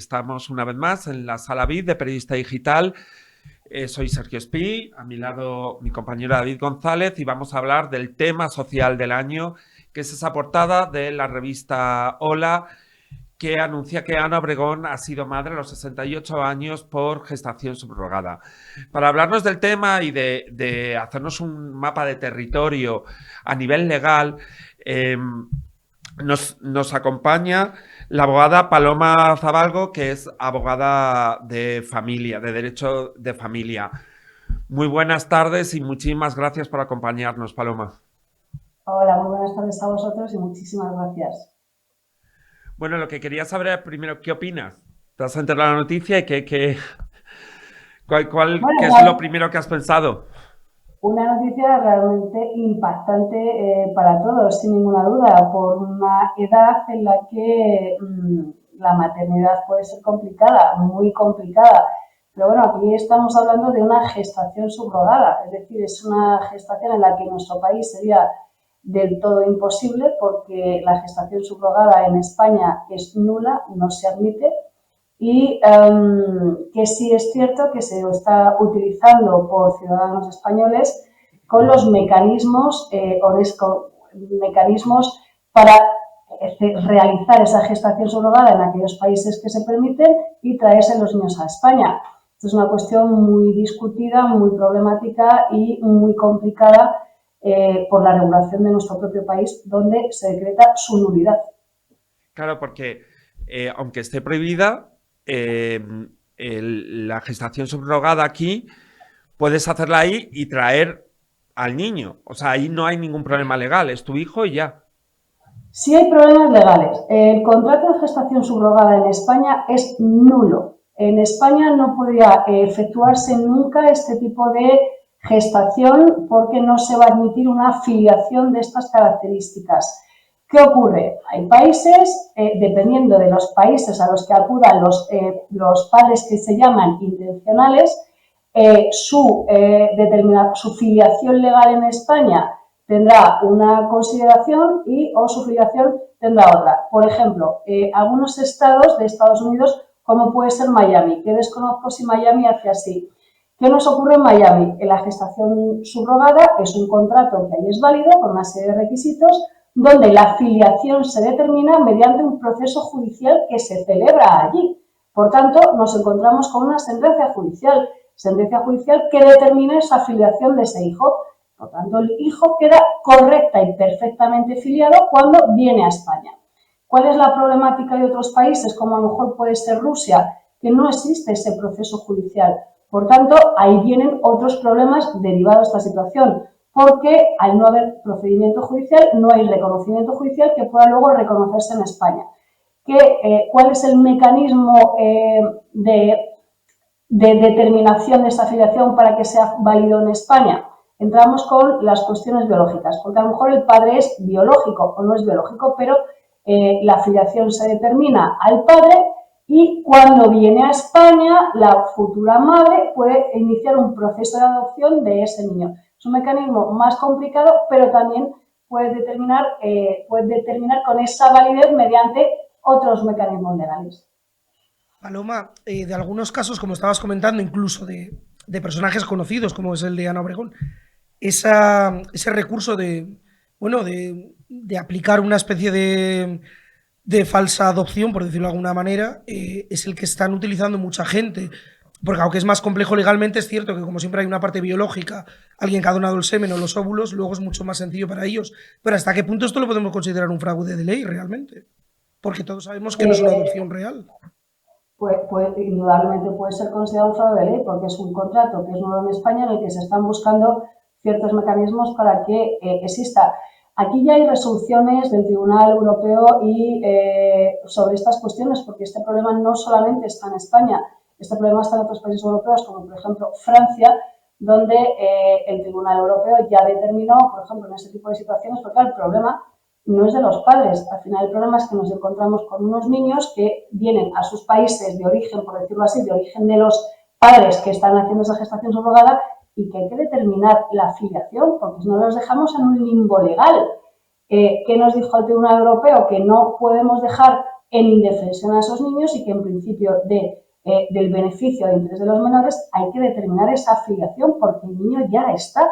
Estamos una vez más en la Sala VIP de Periodista Digital. Soy Sergio Espí, a mi lado mi compañero David González, y vamos a hablar del tema social del año, que es esa portada de la revista Hola, que anuncia que Ana Obregón ha sido madre a los 68 años por gestación subrogada. Para hablarnos del tema y de hacernos un mapa de territorio a nivel legal, nos acompaña la abogada Paloma Zabalgo, que es abogada de familia, de derecho de familia. Muy buenas tardes y muchísimas gracias por acompañarnos, Paloma. Hola, muy buenas tardes a vosotros y muchísimas gracias. Bueno, lo que quería saber era primero, ¿qué opinas? ¿Te has enterado de la noticia y qué Bueno, es lo primero que has pensado? una noticia realmente impactante para todos, sin ninguna duda, por una edad en la que la maternidad puede ser complicada, muy complicada. Pero bueno, aquí estamos hablando de una gestación subrogada, es decir, es una gestación en la que en nuestro país sería del todo imposible porque la gestación subrogada en España es nula, no se admite. Y que sí es cierto que se está utilizando por ciudadanos españoles con los mecanismos, mecanismos para realizar esa gestación subrogada en aquellos países que se permiten y traerse los niños a España. Esto es una cuestión muy discutida, muy problemática y muy complicada por la regulación de nuestro propio país, donde se decreta su nulidad. Claro, porque aunque esté prohibida, la gestación subrogada aquí puedes hacerla ahí y traer al niño. O sea, ahí no hay ningún problema legal, es tu hijo y ya. Sí hay problemas legales. El contrato de gestación subrogada en España es nulo. En España no podría efectuarse nunca este tipo de gestación porque no se va a admitir una filiación de estas características. ¿Qué ocurre? Hay países, dependiendo de los países a los que acudan los padres que se llaman intencionales, su filiación legal en España tendrá una consideración o su filiación tendrá otra. Por ejemplo, algunos estados de Estados Unidos, como puede ser Miami, que desconozco si Miami hace así. ¿Qué nos ocurre en Miami? La gestación subrogada es un contrato que ahí es válido con una serie de requisitos donde la filiación se determina mediante un proceso judicial que se celebra allí. Por tanto, nos encontramos con una sentencia judicial que determina esa filiación de ese hijo. Por tanto, el hijo queda correcta y perfectamente filiado cuando viene a España. ¿Cuál es la problemática de otros países, como a lo mejor puede ser Rusia? Que no existe ese proceso judicial. Por tanto, ahí vienen otros problemas derivados de esta situación, porque al no haber procedimiento judicial, no hay reconocimiento judicial que pueda luego reconocerse en España. ¿Cuál es el mecanismo de determinación de esta filiación para que sea válido en España? Entramos con las cuestiones biológicas, porque a lo mejor el padre es biológico o no es biológico, pero la filiación se determina al padre y cuando viene a España la futura madre puede iniciar un proceso de adopción de ese niño. Es un mecanismo más complicado, pero también puede determinar con esa validez mediante otros mecanismos legales. Paloma, de algunos casos, como estabas comentando, incluso de personajes conocidos, como es el de Ana Obregón, ese recurso bueno, de aplicar una especie de falsa adopción, por decirlo de alguna manera, es el que están utilizando mucha gente. Porque aunque es más complejo legalmente, es cierto que como siempre hay una parte biológica, alguien que ha donado el semen o los óvulos, luego es mucho más sencillo para ellos. Pero ¿hasta qué punto esto lo podemos considerar un fraude de ley realmente? Porque todos sabemos que no es una adopción real. Pues indudablemente puede ser considerado un fraude de ley porque es un contrato que es nuevo en España en el que se están buscando ciertos mecanismos para que exista. Aquí ya hay resoluciones del Tribunal Europeo sobre estas cuestiones, porque este problema no solamente está en España, este problema está en otros países europeos, como por ejemplo Francia, donde el Tribunal Europeo ya determinó, por ejemplo, en este tipo de situaciones, porque el problema no es de los padres. Al final el problema es que nos encontramos con unos niños que vienen a sus países de origen, por decirlo así, de origen de los padres que están haciendo esa gestación subrogada y que hay que determinar la filiación, porque si no los dejamos en un limbo legal. ¿Qué nos dijo el Tribunal Europeo? Que no podemos dejar en indefensión a esos niños y que en principio del beneficio de interés de los menores hay que determinar esa filiación porque el niño ya está.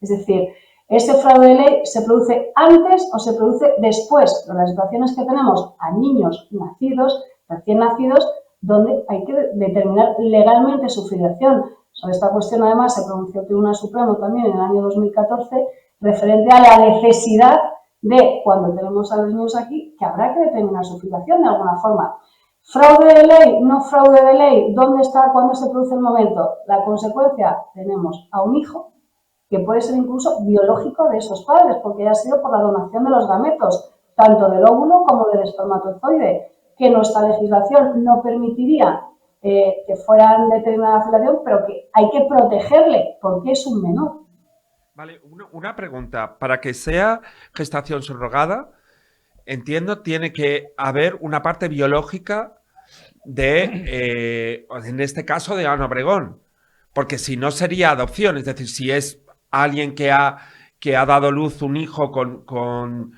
Es decir, ese fraude de ley se produce antes o se produce después, pero las situaciones que tenemos a niños nacidos, recién nacidos, donde hay que determinar legalmente su filiación. Sobre esta cuestión, además, se pronunció el Tribunal Supremo también en el año 2014 referente a la necesidad de, cuando tenemos a los niños aquí, que habrá que determinar su filiación de alguna forma. Fraude de ley, no fraude de ley, ¿dónde está, cuándo se produce el momento? La consecuencia, tenemos a un hijo que puede ser incluso biológico de esos padres, porque ha sido por la donación de los gametos, tanto del óvulo como del espermatozoide, que nuestra legislación no permitiría que fueran determinada filiación, pero que hay que protegerle porque es un menor. Vale, una pregunta. Para que sea gestación subrogada, entiendo, tiene que haber una parte biológica en este caso, de Ana Obregón, porque si no sería adopción, es decir, si es alguien que ha dado luz un hijo con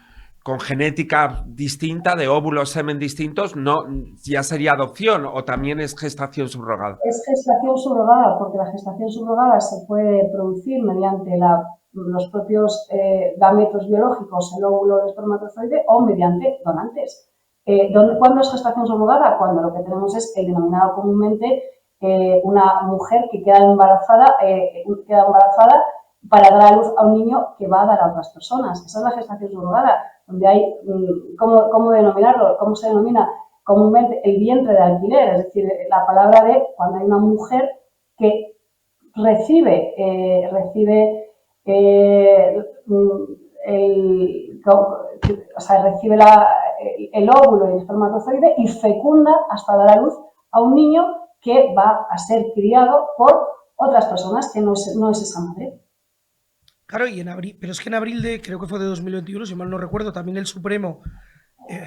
genética distinta, de óvulos, semen distintos, no, ya sería adopción o también es gestación subrogada. Es gestación subrogada, porque la gestación subrogada se puede producir mediante los propios gametos biológicos, el óvulo o el espermatozoide, o mediante donantes. ¿Cuándo es gestación subrogada? Cuando lo que tenemos es el denominado comúnmente una mujer que queda embarazada para dar a luz a un niño que va a dar a otras personas. Esa es la gestación subrogada, donde hay, ¿cómo denominarlo? ¿Cómo se denomina? Comúnmente el vientre de alquiler, es decir, la palabra de cuando hay una mujer que recibe el óvulo y el espermatozoide y fecunda hasta dar a luz a un niño que va a ser criado por otras personas, que no es esa madre. Claro, y en abril, pero es que en abril creo que fue de 2021, si mal no recuerdo, también el Supremo,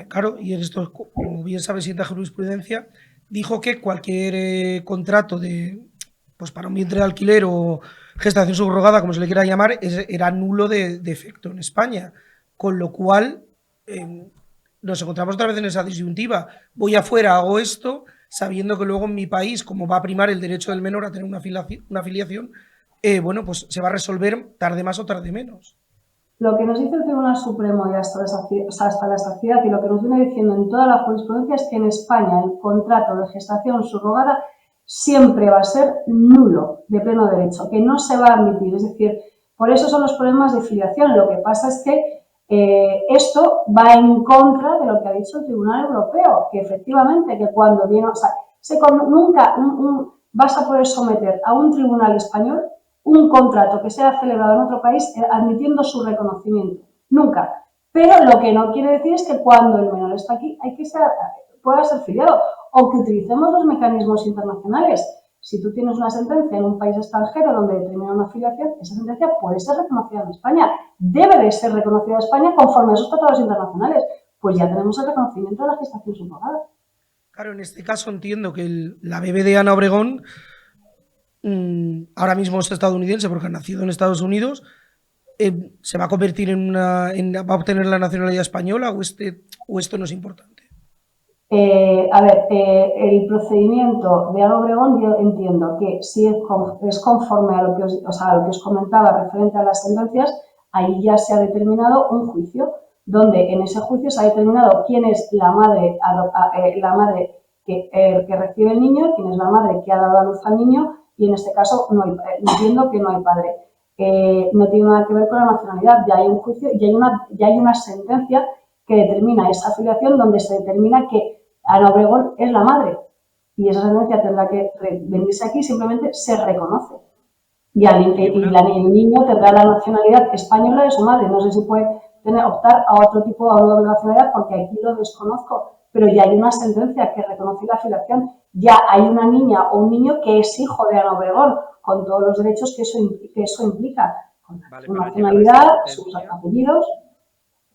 claro, y en esto, como bien sabes, sienta jurisprudencia, dijo que cualquier contrato pues para un vientre de alquiler o gestación subrogada, como se le quiera llamar, era nulo de efecto en España, con lo cual nos encontramos otra vez en esa disyuntiva. Voy afuera, hago esto, sabiendo que luego en mi país, como va a primar el derecho del menor a tener una filiación, bueno, pues se va a resolver tarde más o tarde menos. Lo que nos dice el Tribunal Supremo y hasta la saciedad y lo que nos viene diciendo en toda la jurisprudencia es que en España el contrato de gestación subrogada siempre va a ser nulo, de pleno derecho, que no se va a admitir. Es decir, por eso son los problemas de filiación. Lo que pasa es que esto va en contra de lo que ha dicho el Tribunal Europeo, que efectivamente, que cuando viene, o sea, nunca vas a poder someter a un tribunal español un contrato que sea celebrado en otro país admitiendo su reconocimiento. Nunca. Pero lo que no quiere decir es que cuando el menor está aquí pueda ser filiado o que utilicemos los mecanismos internacionales. Si tú tienes una sentencia en un país extranjero donde determina una filiación, esa sentencia puede ser reconocida en España. Debe de ser reconocida en España conforme a esos tratados internacionales. Pues ya tenemos el reconocimiento de la gestación subrogada. Claro, en este caso entiendo que la bebé de Ana Obregón ahora mismo es estadounidense porque ha nacido en Estados Unidos, ¿se va a convertir va a obtener la nacionalidad española o esto no es importante? El procedimiento de Ana Obregón, yo entiendo que si es conforme a lo que os comentaba referente a las sentencias, ahí ya se ha determinado un juicio, donde en ese juicio se ha determinado quién es la madre que recibe el niño, quién es la madre que ha dado a luz al niño, y en este caso entiendo que no hay padre. No tiene nada que ver con la nacionalidad, ya hay un juicio y ya hay una sentencia que determina esa filiación, donde se determina que Ana Obregón es la madre, y esa sentencia tendrá que venirse aquí, simplemente se reconoce. Y el niño tendrá la nacionalidad española de su madre. No sé si puede optar a otro tipo de doble nacionalidad, porque aquí lo desconozco, pero ya hay una sentencia que reconoce la filiación. Ya hay una niña o un niño que es hijo de Ana Obregón, con todos los derechos que eso implica, con su nacionalidad, sus apellidos.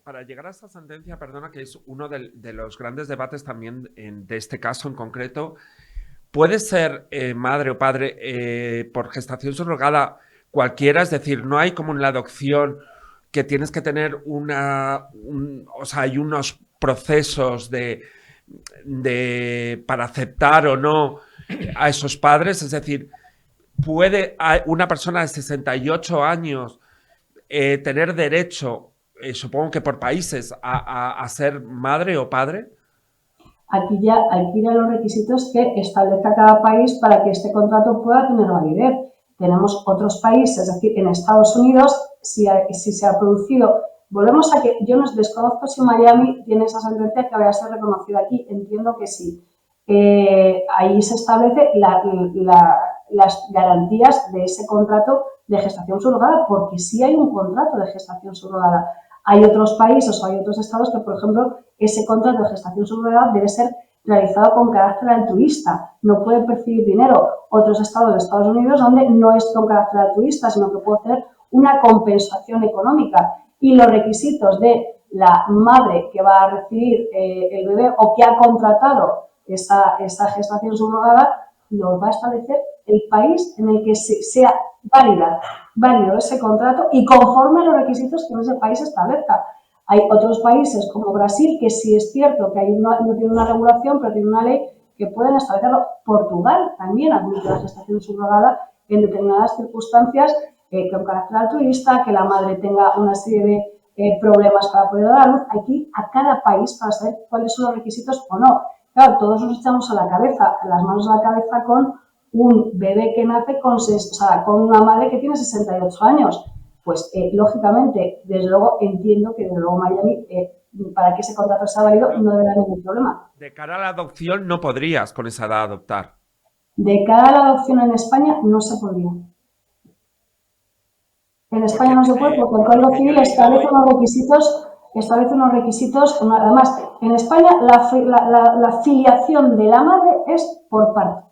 Para llegar a esta sentencia, perdona, que es uno de los grandes debates también de este caso en concreto, ¿puede ser madre o padre por gestación subrogada cualquiera? Es decir, no hay como en la adopción que tienes que tener hay unos procesos de para aceptar o no a esos padres? Es decir, ¿puede una persona de 68 años tener derecho, supongo que por países, a ser madre o padre? Aquí ya hay que ir a los requisitos que establezca cada país para que este contrato pueda tener validez. Tenemos otros países, es decir, en Estados Unidos, si se ha producido, volvemos a que yo no desconozco si Miami tiene esa sentencia que vaya a ser reconocida aquí, entiendo que sí. Ahí se establece las garantías de ese contrato de gestación subrogada, porque sí hay un contrato de gestación subrogada. Hay otros países o hay otros estados que, por ejemplo, ese contrato de gestación subrogada debe ser realizado con carácter altruista, no puede percibir dinero. Otros estados de Estados Unidos donde no es con carácter altruista, sino que puede tener una compensación económica. Y los requisitos de la madre que va a recibir el bebé o que ha contratado esa gestación subrogada los va a establecer el país en el que sea válido ese contrato y conforme a los requisitos que ese país establezca. Hay otros países como Brasil que sí es cierto que no tiene una regulación, pero tiene una ley que pueden establecerlo. Portugal también admite la gestación subrogada en determinadas circunstancias con carácter altruista, que la madre tenga una serie de problemas para poder dar a luz. Aquí a cada país para saber cuáles son los requisitos o no. Claro, todos nos echamos a las manos a la cabeza con un bebé que nace con una madre que tiene 68 años. Pues, lógicamente, desde luego entiendo que desde luego Miami, para que ese contrato sea válido, no debe haber ningún problema. De cara a la adopción no podrías con esa edad adoptar. De cara a la adopción en España no se podría. En España no se puede porque el Código Civil establece unos requisitos, además, en España la filiación de la madre es por parto.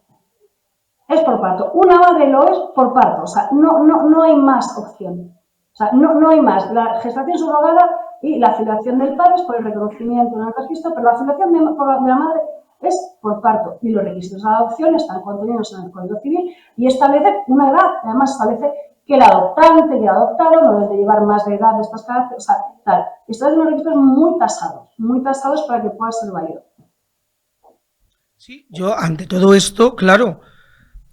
Es por parto. Una madre lo es por parto. O sea, no hay más opción. O sea, no hay más. La gestación subrogada y la filiación del padre es por el reconocimiento en el registro, pero la filiación de la madre es por parto. Y los requisitos de adopción están contenidos en el Código Civil y establece una edad. Además, establece que el adoptante y el adoptado no debe llevar más de edad de estas características. O sea, tal. Estos son requisitos muy tasados para que pueda ser válido. Sí, yo ante todo esto, claro,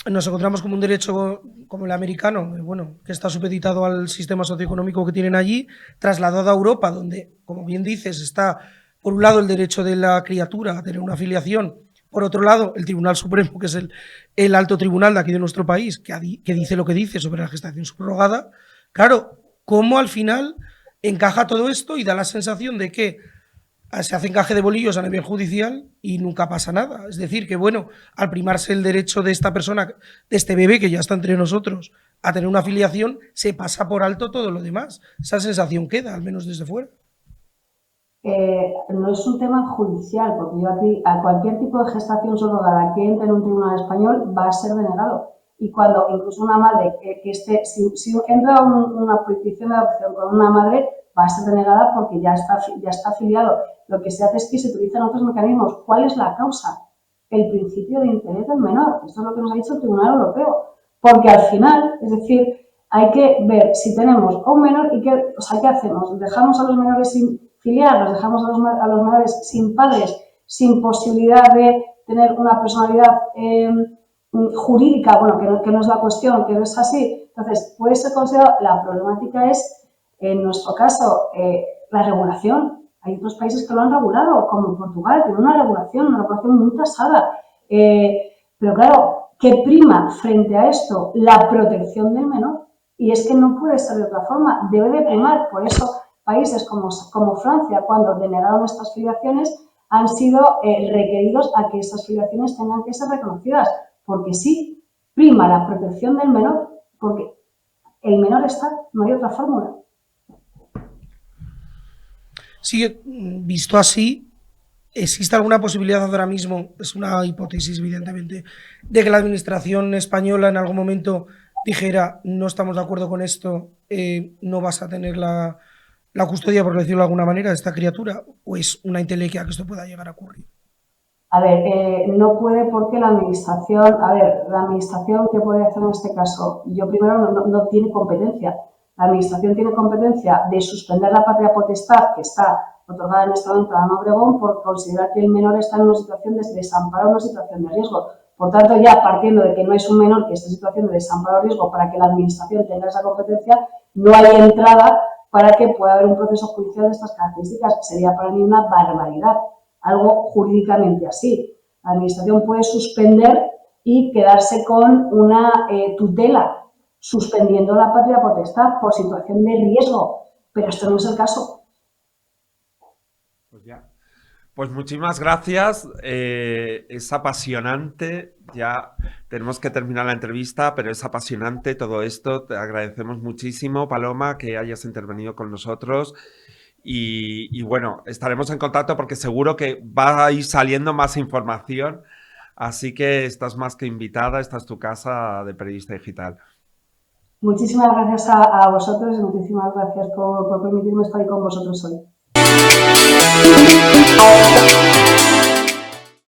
nos encontramos como un derecho como el americano, bueno, que está supeditado al sistema socioeconómico que tienen allí, trasladado a Europa, donde, como bien dices, está por un lado el derecho de la criatura a tener una filiación, por otro lado el Tribunal Supremo, que es el alto tribunal de aquí de nuestro país, que dice lo que dice sobre la gestación subrogada. Claro, ¿cómo al final encaja todo esto y da la sensación de que se hace encaje de bolillos a nivel judicial y nunca pasa nada? Es decir, que bueno, al primarse el derecho de esta persona, de este bebé que ya está entre nosotros, a tener una filiación, se pasa por alto todo lo demás. Esa sensación queda, al menos desde fuera. No es un tema judicial, porque yo aquí a cualquier tipo de gestación subrogada que entre en un tribunal español va a ser denegado. Y cuando incluso una madre que esté, si entra una petición de adopción con una madre, va a ser denegada porque ya está afiliado. Lo que se hace es que se utilizan otros mecanismos. ¿Cuál es la causa? El principio de interés del menor. Esto es lo que nos ha dicho el Tribunal Europeo. Porque al final, es decir, hay que ver si tenemos a un menor y ¿qué hacemos? ¿Dejamos a los menores sin filiar? ¿Los dejamos a los menores sin padres, sin posibilidad de tener una personalidad jurídica? Bueno, que no es la cuestión, que no es así. Entonces, puede ser considerado, la problemática es, en nuestro caso, la regulación. Hay otros países que lo han regulado, como Portugal, tiene una regulación muy tasada. Pero claro, ¿qué prima frente a esto? La protección del menor. Y es que no puede ser de otra forma, debe de primar. Por eso, países como Francia, cuando denegaron estas filiaciones, han sido requeridos a que esas filiaciones tengan que ser reconocidas. Porque sí, prima la protección del menor, porque el menor está, no hay otra fórmula. Sí, visto así, ¿existe alguna posibilidad ahora mismo, es una hipótesis evidentemente, de que la administración española en algún momento dijera no estamos de acuerdo con esto, no vas a tener la custodia, por decirlo de alguna manera, de esta criatura? ¿O es una entelequia que esto pueda llegar a ocurrir? A ver, no puede porque la administración, ¿qué puede hacer en este caso? Yo primero no tiene competencia. La administración tiene competencia de suspender la patria potestad que está otorgada en este momento a Ana Obregón por considerar que el menor está en una situación de desamparo, una situación de riesgo. Por tanto, ya partiendo de que no es un menor que esté en situación de desamparo o riesgo para que la Administración tenga esa competencia, no hay entrada para que pueda haber un proceso judicial de estas características. Sería para mí una barbaridad, algo jurídicamente así. La Administración puede suspender y quedarse con una tutela, suspendiendo la patria potestad por situación de riesgo, pero esto no es el caso. Pues ya. Pues muchísimas gracias, es apasionante, ya tenemos que terminar la entrevista, pero es apasionante todo esto, te agradecemos muchísimo, Paloma, que hayas intervenido con nosotros y bueno, estaremos en contacto porque seguro que va a ir saliendo más información, así que estás más que invitada, esta es tu casa de periodista digital. Muchísimas gracias a vosotros y muchísimas gracias por permitirme estar ahí con vosotros hoy.